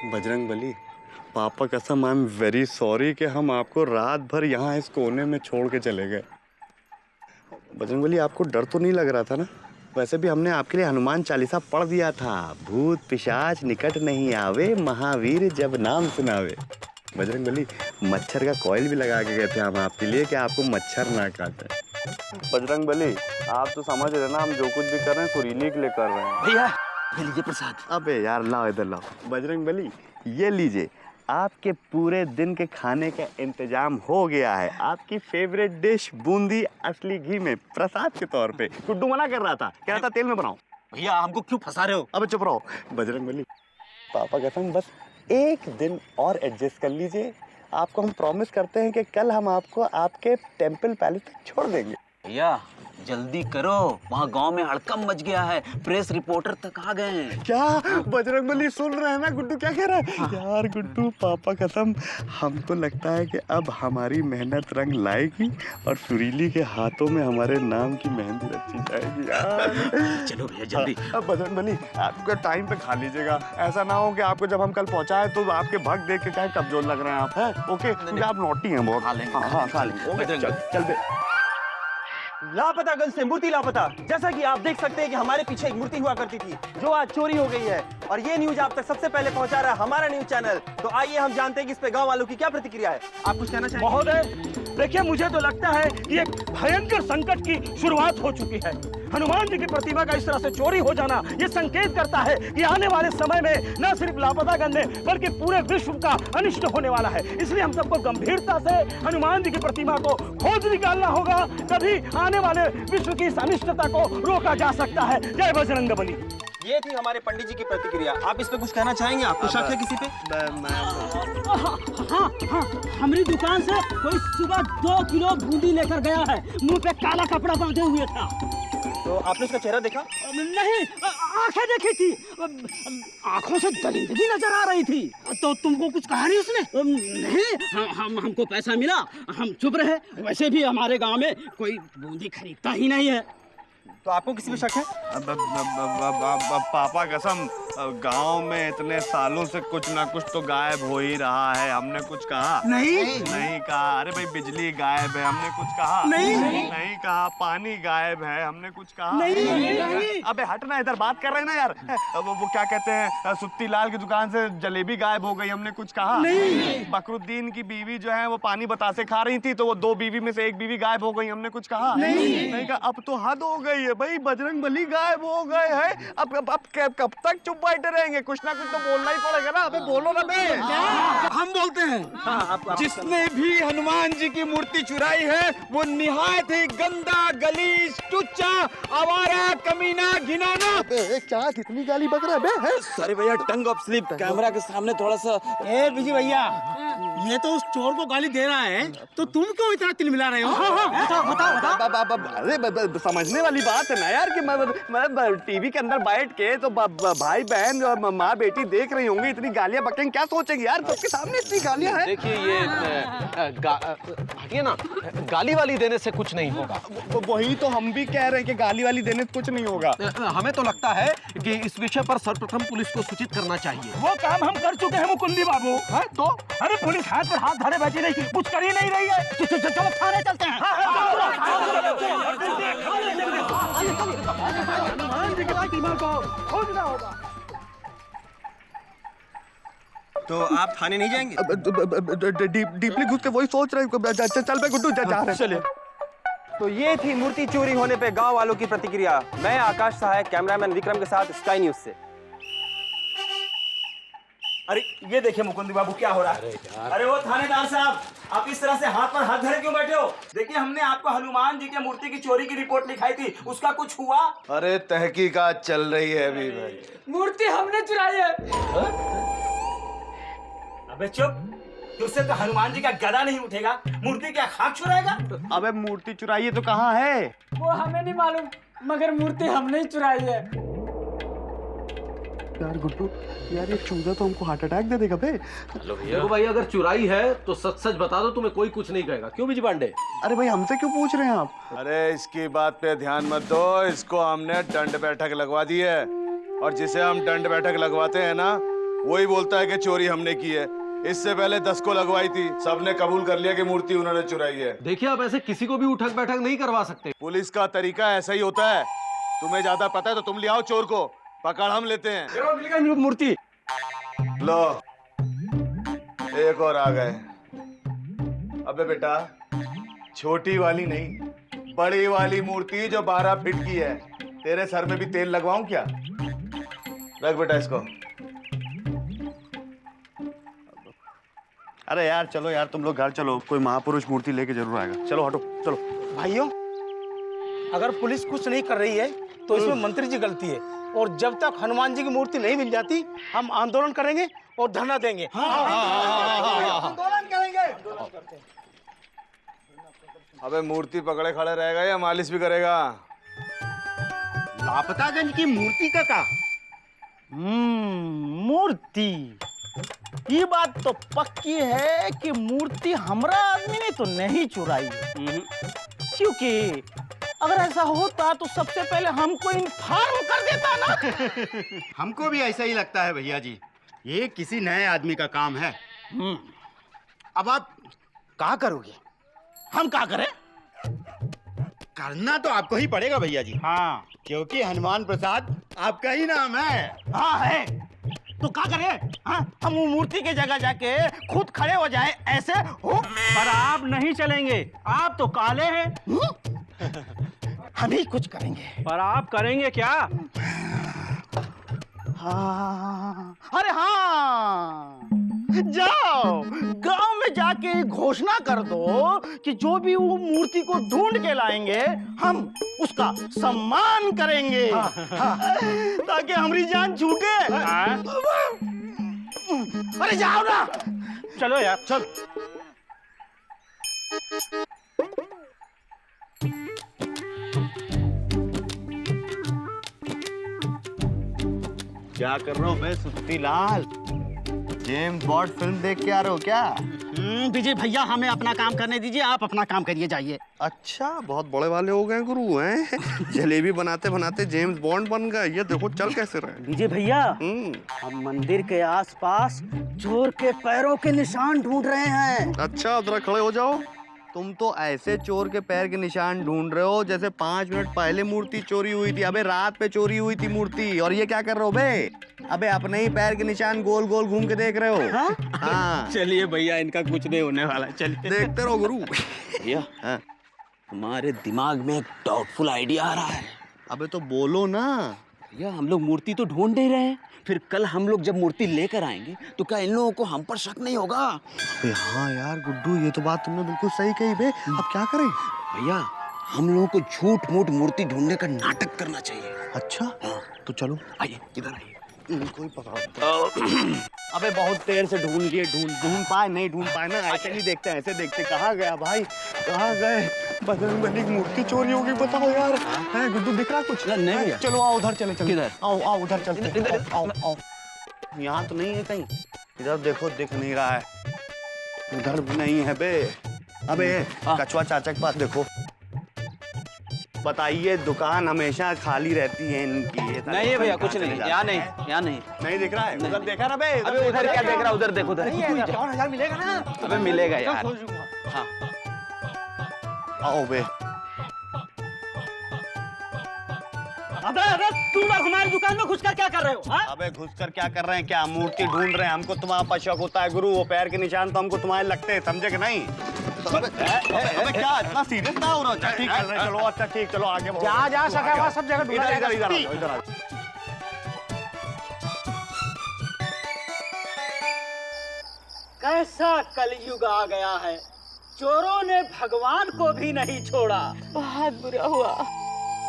बजरंगबली, पापा कसम I am very sorry कि हम आपको रात भर यहाँ इस कोने में छोड़ के चले गए। बजरंगबली, आपको डर तो नहीं लग रहा था ना? वैसे भी हमने आपके लिए हनुमान चालीसा पढ़ दिया था, भूत पिशाच निकट नहीं आवे, महावीर जब नाम सुनावे। बजरंगबली, मच्छर का कॉइल भी लगा के गए थे हम आपके लिए कि आपको मच्छर ना काटे। बजरंगबली, आप तो समझ रहे ना, हम जो कुछ भी कर रहे हैं सुरीली के लिए कर रहे हैं। भैया ये लीजिए प्रसाद। अबे यार, लाओ इधर लाओ। बजरंगबली, ये लीजिए, आपके पूरे दिन के खाने का इंतजाम हो गया है। आपकी फेवरेट डिश बूंदी असली घी में प्रसाद के तौर पे। गुड्डू मना कर रहा था, कह रहा था तेल में बनाओ। भैया हमको क्यों फंसा रहे हो? अबे चुप रहो। बजरंगबली, पापा कसम बस एक दिन और एडजस्ट कर लीजिए। आपको हम प्रॉमिस करते हैं कि कल हम आपको आपके टेम्पल पैलेस तक छोड़ देंगे। भैया जल्दी करो, वहाँ गांव में हड़कंप मच गया है, प्रेस रिपोर्टर तक आ गए हैं। क्या बजरंगबली सुन रहे हैं ना? गुड्डू क्या कह रहा है? यार गुड्डू, पापा कसम हमको लगता है कि अब हमारी मेहनत रंग लाएगी और सुरीली के हाथों में हमारे नाम की मेहंदी रची जाएगी यार। चलो भैया जल्दी। अब बजरंगबली, आपको टाइम पे खा लीजिएगा। ऐसा ना हो कि आपको जब हम कल पहुंचाए तो आपके भग देख के क्या कमजोर लग रहे हैं आप, हैं? ओके, क्योंकि आप नोटी हैं बहुत। खा लेंगे। हाँ खा लेंगे। चल बे। लापता गंज से मूर्ति लापता। जैसा कि आप देख सकते हैं कि हमारे पीछे एक मूर्ति हुआ करती थी जो आज चोरी हो गई है, और ये न्यूज आप तक सबसे पहले पहुंचा रहा है हमारा न्यूज चैनल। तो आइए हम जानते हैं कि इस पे गांव वालों की क्या प्रतिक्रिया है। आप कुछ कहना चाहेंगे? महोदय देखिए, मुझे तो लगता है कि एक भयंकर संकट की शुरुआत हो चुकी है। हनुमान जी की प्रतिमा का इस तरह से चोरी हो जाना ये संकेत करता है कि आने वाले समय में न सिर्फ लापतागंज में बल्कि पूरे विश्व का अनिष्ट होने वाला है। इसलिए हम सबको गंभीरता से हनुमान जी की प्रतिमा को खोज निकालना होगा, तभी आने वाले विश्व की इस अनिष्टता को रोका जा सकता है। जय बजरंगबली। ये थी हमारे पंडित जी की प्रतिक्रिया। आप इस पे कुछ कहना चाहेंगे? आपको शक है किसी पे? हाँ, हमारी दुकान से कोई सुबह 2 किलो बूंदी लेकर गया है, मुंह पे काला कपड़ा बांधे हुए था। तो आपने उसका चेहरा देखा? नहीं, आंखें देखी थी, आंखों से दरिंदगी नजर आ रही थी। तो तुमको कुछ कहा नहीं उसने? नहीं, हमको पैसा मिला, हम चुप रहे। वैसे भी हमारे गांव में कोई बूंदी खरीदता ही नहीं है। तो आपको किसी पे शक है? पापा कसम, गांव में इतने सालों से कुछ ना कुछ तो गायब हो ही रहा है। हमने कुछ कहा? नहीं कहा। अरे भाई, बिजली गायब है, हमने कुछ कहा? नहीं कहा। पानी गायब है, हमने कुछ कहा? नहीं। अबे हटना, इधर बात कर रहे हैं ना यार। वो क्या कहते हैं, सुत्ती लाल की दुकान से जलेबी गायब हो गई, हमने कुछ कहा? नहीं। बकरुद्दीन की बीवी जो है वो पानी बतासे खा रही थी, तो वो 2 बीवी में से 1 बीवी गायब हो गई, हमने कुछ कहा? नहीं कहा। अब तो हद हो गई है भाई, बजरंगबली गायब हो गए हैं। अब कब तक चुप बैठे रहेंगे? कुछ ना कुछ तो बोलना ही पड़ेगा ना। अबे बोलो ना बे। हम बोलते हैं। आप जिसने भी हनुमान जी की मूर्ति चुराई है वो निहायत ही गंदा, गलीज, टुच्चा, आवारा, कमीना, घिनौना। क्या कितनी गाली बक रहा है बे? सॉरी भैया, टंग ऑफ स्लिप। कैमरा के सामने थोड़ा सा। ए बिजी भैया, ये तो उस चोर को गाली दे रहा है, तो तुम क्यों इतना तिलमिला रहे हो? बताओ। अरे समझने वाली बात है ना यार कि मैं टीवी के अंदर बैठ के तो भाई बहन माँ बेटी देख रही होंगी, इतनी गालियां बकेंगे, क्या सोचेंगी यार? सबके सामने इतनी गालियां हैं। देखिए ये हटिए ना, गाली वाली देने से कुछ नहीं होगा। वही तो हम भी कह रहे हैं कि गाली वाली देने से कुछ नहीं होगा। हमें तो लगता है कि इस विषय पर सर्वप्रथम पुलिस को सूचित करना चाहिए। वो काम हम कर चुके हैं मुकुंदी बाबू। है तो अरे पुलिस हाथ पर हाथ धरे बैठी नहीं, कुछ कर ही नहीं रही है। चलो थाने चलते हैं। हनुमान जी की प्रतिमा को खोजना होगा। तो आप थाने नहीं जाएंगे? डीपली घुस के वही सोच रहे हैं। चल बे गुड्डू, जा रहे हैं। चलिए। तो ये थी मूर्ति चोरी होने पे गांव वालों की प्रतिक्रिया। मैं आकाश सहाय, कैमरामैन विक्रम के साथ स्काई न्यूज से। अरे ये देखिए मुकुंदी बाबू, क्या हो रहा है? अरे वो थानेदार साहब, आप इस तरह से हाथ पर हाथ धरे क्यों बैठे हो? देखिए, हमने आपको हनुमान जी के मूर्ति की चोरी की रिपोर्ट लिखाई थी, उसका कुछ हुआ? अरे तहकीकात चल रही है अभी भाई। मूर्ति हमने चुराई है। अबे चुप, तुझसे तो हनुमान जी का गदा नहीं उठेगा, मूर्ति क्या खाक चुराएगा? अबे मूर्ति चुराई है तो कहाँ है? वो हमें नहीं मालूम, मगर मूर्ति हमने ही चुराई है। यार गुड्डू, यार ये चूजा तो हमको हार्ट अटैक दे देगा बे। देखो भाई, अगर चुराई है तो सच सच बता दो, तुम्हें कोई कुछ नहीं कहेगा। क्यों बिजी पांडे? अरे भाई, हमसे क्यों पूछ रहे हैं आप? अरे इसकी बात पे ध्यान मत दो, इसको हमने दंड बैठक लगवा दी है, और जिसे हम दंड बैठक लगवाते हैं ना वही बोलता है कि चोरी हमने की है। इससे पहले 10 को लगवाई थी, सबने कबूल कर लिया कि मूर्ति उन्होंने चुराई है। देखिए आप ऐसे किसी को भी उठक बैठक नहीं करवा सकते। पुलिस का तरीका ऐसा ही होता है। तुम्हें ज्यादा पता है तो तुम ले आओ चोर को, पकड़ हम लेते हैं। मूर्ति लो, एक और आ गए। अबे बेटा, छोटी वाली नहीं, बड़ी वाली मूर्ति जो 12 फीट की है। तेरे सर में भी तेल लगवाऊं क्या? रख बेटा इसको। अरे यार चलो यार, तुम लोग घर चलो, कोई महापुरुष मूर्ति लेके जरूर आएगा। चलो हटो, चलो। भाइयों, अगर पुलिस कुछ नहीं कर रही है तो इसमें मंत्री जी गलती है, और जब तक हनुमान जी की मूर्ति नहीं मिल जाती हम आंदोलन करेंगे और धरना देंगे। आंदोलन करेंगे। अबे मूर्ति पकड़े खड़े रहेगा या मालिश भी करेगा? लापतागंज की मूर्ति का क्या? मूर्ति, ये बात तो पक्की है कि मूर्ति हमरा आदमी ने तो नहीं चुराई है। क्योंकि अगर ऐसा होता तो सबसे पहले हमको इन्फॉर्म कर देता ना। हमको भी ऐसा ही लगता है भैया जी, ये किसी नए आदमी का काम है। अब आप क्या करोगे? हम क्या करें? करना तो आपको ही पड़ेगा भैया जी। हाँ, क्योंकि हनुमान प्रसाद आपका ही नाम है। हाँ है, तो क्या करें? हाँ, हम वो मूर्ति के जगह जाके खुद खड़े हो जाए, ऐसे हो? पर आप नहीं चलेंगे, आप तो काले हैं। हम ही कुछ करेंगे। पर आप करेंगे क्या? हाँ, अरे हाँ, जाओ गांव में जाके घोषणा कर दो कि जो भी वो मूर्ति को ढूंढ के लाएंगे हम उसका सम्मान करेंगे। हाँ, ताकि हमारी जान छूटे। अरे जाओ ना। चलो यार, चल। क्या कर रहे हो बे सुत्ती लाल? जेम्स बॉन्ड फिल्म देख के आ रहे हो क्या? विजय भैया, हमें अपना काम करने दीजिए, आप अपना काम करिए, जाइए। अच्छा, बहुत बड़े वाले हो गए गुरु हैं। जलेबी बनाते बनाते जेम्स बॉन्ड बन गए। ये देखो चल कैसे रहे। विजय भैया, हम मंदिर के आसपास चोर के पैरों के निशान ढूंढ रहे हैं। अच्छा, जरा खड़े हो जाओ। तुम तो ऐसे चोर के पैर के निशान ढूंढ रहे हो जैसे 5 मिनट पहले मूर्ति चोरी हुई थी। अबे रात पे चोरी हुई थी मूर्ति, और ये क्या कर रहे हो बे? अबे अपने ही पैर के निशान गोल गोल घूम के देख रहे हो। हाँ, चलिए भैया, इनका कुछ नहीं होने वाला है, चलिए देखते रहो गुरु। भैया, हमारे दिमाग में एक डाउटफुल आइडिया आ रहा है। अबे तो बोलो ना। भैया, हम लोग मूर्ति तो ढूंढ नहीं रहे हैं, फिर कल हम लोग जब मूर्ति लेकर आएंगे तो क्या इन लोगों को हम पर शक नहीं होगा? अबे हाँ यार गुड्डू, ये तो बात तुमने बिल्कुल सही कही बे। अब क्या करें? भैया, हम लोगों को झूठ मूठ मूर्ति ढूंढने का नाटक करना चाहिए। अच्छा, तो चलो। आइए, इधर आइए। कोई पकड़ो। अबे बहुत देर से ढूंढ लिए, ढूंढ पाए नहीं ढूंढ पाए ना। ऐसे नहीं देखते, ऐसे देखते। कहाँ गया भाई, कहाँ गए? बजरंगबली की मूर्ति चोरी होगी, बताओ यार। है गुड्डू, दिख रहा कुछ? नहीं भैया। चलो आओ उधर चले। किधर? आओ उधर चलते। आओ। यहाँ तो नहीं है कहीं। इधर देखो, दिख नहीं रहा है। उधर भी नहीं है बे। अबे कछुआ चाचा के पास देखो। बताइए, दुकान हमेशा खाली रहती है इनकी। नहीं है भैया, कुछ नहीं, यहाँ नहीं, यहाँ नहीं। नहीं दिख रहा है? उधर देखा ना बे? अबे उधर क्या देख रहा? उधर देखो, उधर। 5000 मिलेगा ना? अबे मिलेगा यार। हाँ, आओ बे। अबे तुम लोग हमारी दुकान में घुसकर क्या कर रहे हो? हाँ? अबे घुसकर क्या कर रहे हैं? क्या मूर्ति ढूंढ रहे हैं? हमको तुम्हारा पर शक होता है गुरु। वो पैर के निशान तो हमको तुम्हारे लगते हैं, समझे कि नहीं? अबे क्या इतना सीरियस ना हो रहा? अच्छा ठीक चल रहे, चलो। अच्छा ठीक, चलो आगे बढ़ो। जहाँ जहाँ सका वहाँ सब जगह ढूंढा जाएगा। इधर कैसा कलयुग आ गया है, चोरों ने भगवान को भी नहीं छोड़ा। बहुत बुरा हुआ,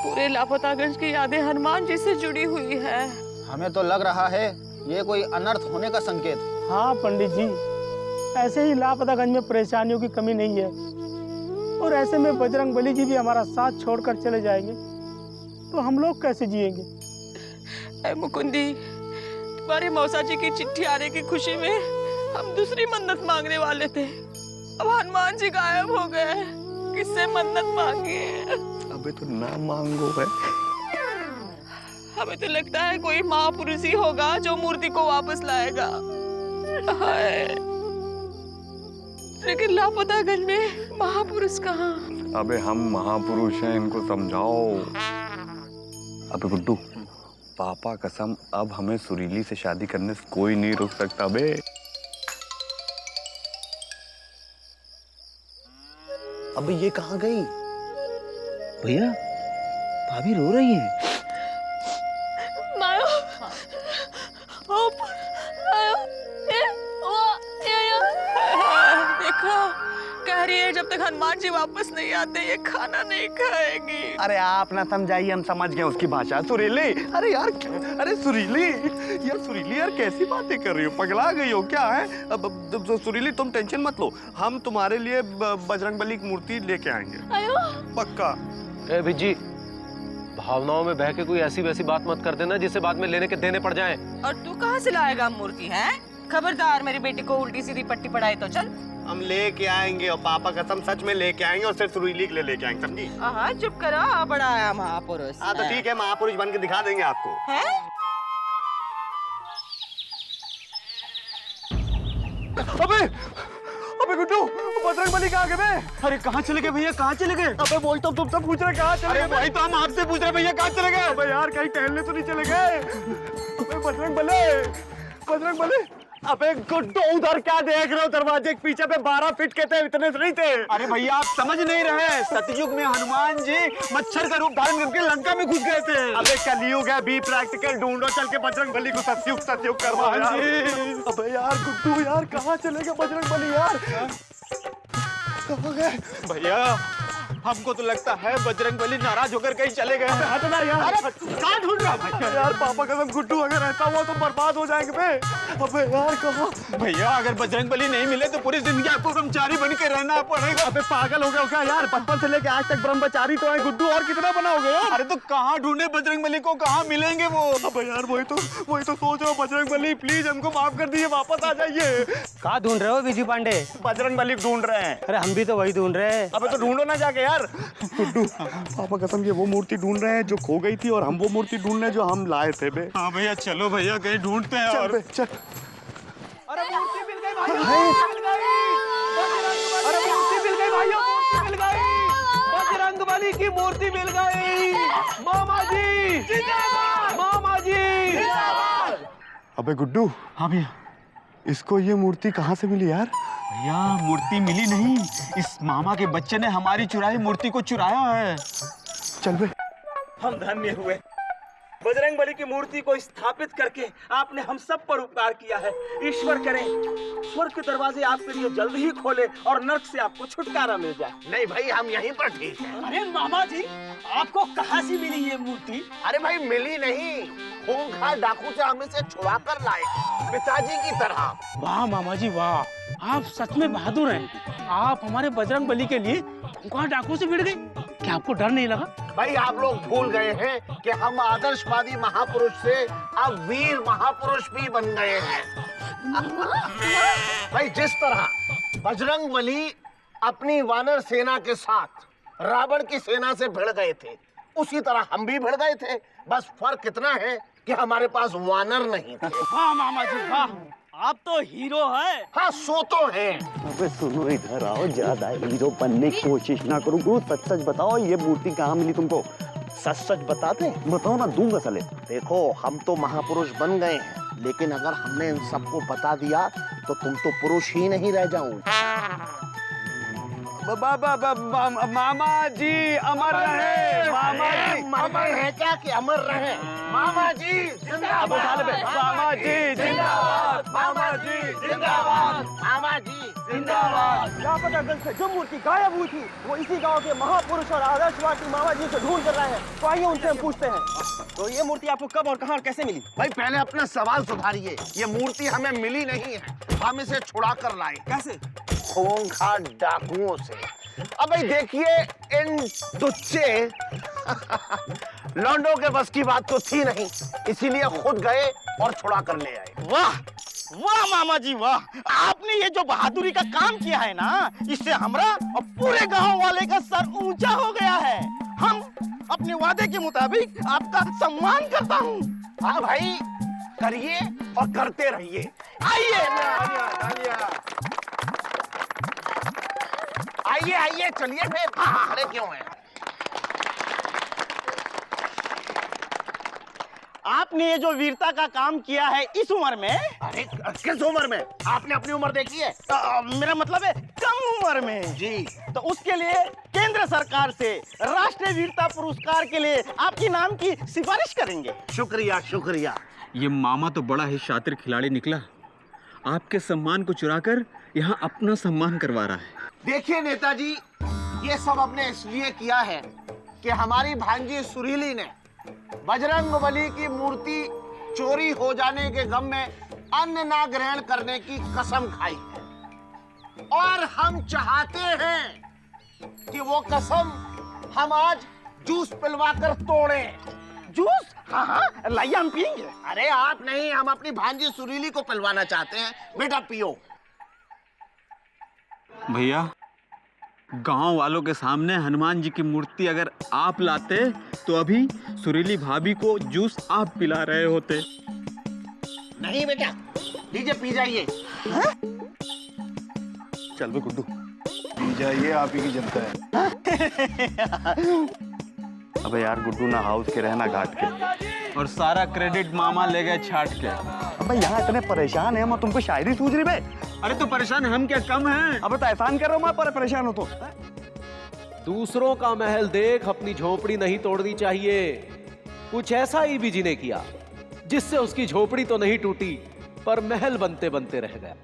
पूरे लापतागंज की यादें हनुमान जी से जुड़ी हुई है। हमें तो लग रहा है ये कोई अनर्थ होने का संकेत। हाँ पंडित जी, ऐसे ही लापतागंज में परेशानियों की कमी नहीं है, और ऐसे में बजरंगबली जी भी हमारा साथ छोड़कर चले जाएंगे तो हम लोग कैसे जिएंगे? ऐ मुकुंदी, तुम्हारे मौसा जी की चिट्ठी आने की खुशी में हम दूसरी मन्नत मांगने वाले थे। अब हनुमान जी गायब हो गए, किससे मन्नत मांगे? अबे तो ना मांगो है। हमें तो लगता है कोई महापुरुष ही होगा जो मूर्ति को वापस लाएगा। हाय, लेकिन लापतागंज में महापुरुष कहाँ? अबे हम महापुरुष हैं, इनको समझाओ। अबे गुड्डू, पापा कसम, अब हमें सुरीली से शादी करने से कोई नहीं रोक सकता बे। अबे ये कहाँ गई? भैया भाभी रो रही है। मायो, ओप, आयो, देखो, कह रही है जब तक हनुमान जी वापस नहीं आते ये खाना नहीं खाएगी। अरे आप ना समझाइए, हम समझ गए उसकी भाषा। सुरीली, अरे यार, अरे सुरीली यार कैसी बातें कर रही हो? पगला गई हो क्या है? अब सुरीली तुम टेंशन मत लो, हम तुम्हारे लिए बजरंगबली की मूर्ति लेके आएंगे। आयो, पक्का। ए बिज्जी, भावनाओं में बह के कोई ऐसी वैसी बात मत कर देना जिससे बाद में लेने के देने पड़ जाएं। और तू कहाँ से लाएगा मूर्ति है? खबरदार मेरी बेटी को उल्टी सीधी पट्टी पढ़ाई तो चल। हम लेके आएंगे और पापा कसम सच में लेके आएंगे और सिर्फ सुरीली के लिए लेके आएंगे, समझी? हाँ चुप करो, बड़ा आया महापुरुष। हाँ तो ठीक है, महापुरुष बन के दिखा देंगे आपको। है? अबे गुड्डू, बजरंगबली कहाँ गए बे? अरे कहाँ चले गए भैया, कहाँ चले गए? अबे वही तो तुम सब पूछ रहे कहाँ चले गए? भाई तो हम आपसे पूछ रहे भैया कहाँ चले गए? अबे यार कहीं टहलने तो नहीं चले गए? अबे बजरंगबली, अबे गुड्डू उधर क्या देख रहे हो? दरवाजे के पीछे पे 12 फीट के थे, इतने से नहीं थे। अरे भैया आप समझ नहीं रहे, सतयुग में हनुमान जी मच्छर का रूप धारण करके लंका में घुस गए थे। अबे कलयुग है, बी प्रैक्टिकल, ढूंढो चल के बजरंगबली को सतयुग करवा यार। अबे यार गुड्डू यार कहाँ चले गए बजरंगबली यार? कहाँ गए? भैया हमको तो लगता है बजरंगबली नाराज होकर कहीं चले गए। हटना यार, कहाँ ढूंढ रहा है यार? पापा कसम गुड्डू अगर रहता हुआ तो बर्बाद हो जाएंगे बे। अबे यार कहाँ? भैया अगर बजरंगबली नहीं मिले तो पूरी जिंदगी आपको ब्रह्मचारी बन के रहना पड़ेगा। अबे पागल हो गया क्या यार? बचपन से लेके आज तक ब्रह्मचारी तो है गुड्डू, और कितना बनाओगे यार? अरे तो कहाँ ढूंढे बजरंगबली को, कहाँ मिलेंगे वो? अबे यार वही तो सोच रहा हूँ। बजरंगबली प्लीज हमको माफ कर दीजिए, वापस आ जाइए। कहाँ ढूंढ रहे हो विजय पांडे? बजरंगबली ढूंढ रहे हैं। अरे हम भी तो वही ढूंढ रहे हैं। अबे तो ढूंढो ना जाके यार। गुड्डू पापा कसम ये वो मूर्ति ढूंढ रहे हैं जो खो गई थी, और हम वो मूर्ति ढूंढ रहे हैं जो हम लाए थे बे। हाँ भैया चलो भैया कहीं ढूंढते हैं। चल बे चल। अरे मूर्ति मिल गई भाइयों, मिल गई। अरे मूर्ति मिल गई भाइयों, मिल गई। बजरंगबली की मूर्ति मिल गई। मामा जी जिंदाबाद, मामा जी जिंदाबाद। अबे गुड्डू, हाँ भैया, इसको ये मूर्ति कहाँ से मिली यार? भैया मूर्ति मिली नहीं, इस मामा के बच्चे ने हमारी चुराई मूर्ति को चुराया है। चल बे। हम धन्य हुए, बजरंगबली की मूर्ति को स्थापित करके आपने हम सब पर उपकार किया है। ईश्वर करे स्वर्ग के दरवाजे आपके लिए जल्द ही खोले और नर्क से आपको छुटकारा मिल जाए। नहीं भाई हम यहीं पर ठीक है। अरे मामा जी आपको कहाँ से मिली ये मूर्ति? अरे भाई मिली नहीं, खूंखार डाकू से हमें से छुड़ा कर लाए, पिताजी की तरह। वाह मामा जी वाह, आप सच में बहादुर हैं। आप हमारे बजरंगबली के लिए खूंखार डाकू से भिड़ गए, क्या आपको डर नहीं लगा? भाई आप लोग भूल गए हैं कि हम आदर्शवादी महापुरुष से अब वीर महापुरुष भी बन गए हैं। भाई जिस तरह बजरंगबली अपनी वानर सेना के साथ रावण की सेना से भिड़ गए थे, उसी तरह हम भी भिड़ गए थे। बस फर्क इतना है कि हमारे पास वानर नहीं थे। वाह मामा जी वाह, आप तो हीरो हैं। हाँ सो तो हैं। अबे सुनो इधर आओ, ज्यादा हीरो बनने की कोशिश ना करो। गुरु सच सच बताओ ये मूर्ति कहाँ मिली तुमको? सच सच बताते? बताओ ना, दूंगा साले। देखो हम तो महापुरुष बन गए हैं, लेकिन अगर हमने इन सबको बता दिया तो तुम तो पुरुष ही नहीं रह जाओ। मामा जी अमर रहे, मामा जी अमर है क्या कि अमर रहे? मामा जी जिंदाबाद, मामा जी जिंदाबाद, मामा जी जिंदाबाद, मामा जी जिंदाबाद। लापतागंज से जो मूर्ति गायब हुई थी वो इसी गांव के महापुरुष और आदर्शवादी मामा जी से ढूंढ कर रहे हैं। तो आइए उनसे हम पूछते हैं, तो ये मूर्ति आपको कब और कहाँ और कैसे मिली? भाई पहले अपना सवाल सुधारिए। ये मूर्ति हमें मिली नहीं है, हम इसे छुड़ा कर लाए। कैसे? खूंखार डाकुओं से। अब भाई देखिए इन तुच्चे लौंडों के बस की बात तो थी नहीं, इसीलिए खुद गए और छुड़ा कर ले आए। वाह वाह मामा जी वाह, आपने ये जो बहादुरी का काम किया है ना, इससे हमारा और पूरे गांव वाले का सर ऊंचा हो गया है। हम अपने वादे के मुताबिक आपका सम्मान करता हूँ। हाँ भाई, करिए और करते रहिए। आइए आइए आइए, चलिए फिर, खड़े क्यों हैं? आपने ये जो वीरता का काम किया है इस उम्र में, अरे किस उम्र में? आपने अपनी उम्र देखी है? मेरा मतलब है कम उम्र में जी। तो उसके लिए केंद्र सरकार से राष्ट्रीय वीरता पुरस्कार के लिए आपके नाम की सिफारिश करेंगे। शुक्रिया शुक्रिया। ये मामा तो बड़ा ही शातिर खिलाड़ी निकला, आपके सम्मान को चुराकर यहाँ अपना सम्मान करवा रहा है। देखिए नेताजी, ये सब हमने इसलिए किया है कि हमारी भांजी सुरीली ने बजरंगबली की मूर्ति चोरी हो जाने के गम में अन्न ना ग्रहण करने की कसम खाई है, और हम चाहते हैं कि वो कसम हम आज जूस पिलवाकर तोड़ें। जूस? हाँ हाँ, लाइए हम पियेंगे। अरे आप नहीं, हम अपनी भांजी सुरीली को पिलवाना चाहते हैं। बेटा पियो। भैया, गांव वालों के सामने हनुमान जी की मूर्ति अगर आप लाते तो अभी सुरीली भाभी को जूस आप पिला रहे होते। नहीं बेटा, लीजिए पी जाइए। चल बे गुड्डू, पी जाइए, आप ही की जनता है। अबे यार गुड्डू ना हाउस के रहना घाट के, और सारा क्रेडिट मामा ले गए छाट के। अबे यहाँ इतने परेशान है, मैं तुमको शायरी सूझ रही बे। अरे तो परेशान हम क्या कम हैं? अब तो एहसान कर रहा हूँ मैं, पर परेशान हो तो। दूसरों का महल देख अपनी झोपड़ी नहीं तोड़नी चाहिए। कुछ ऐसा ही बीजी ने किया जिससे उसकी झोपड़ी तो नहीं टूटी पर महल बनते बनते रह गया।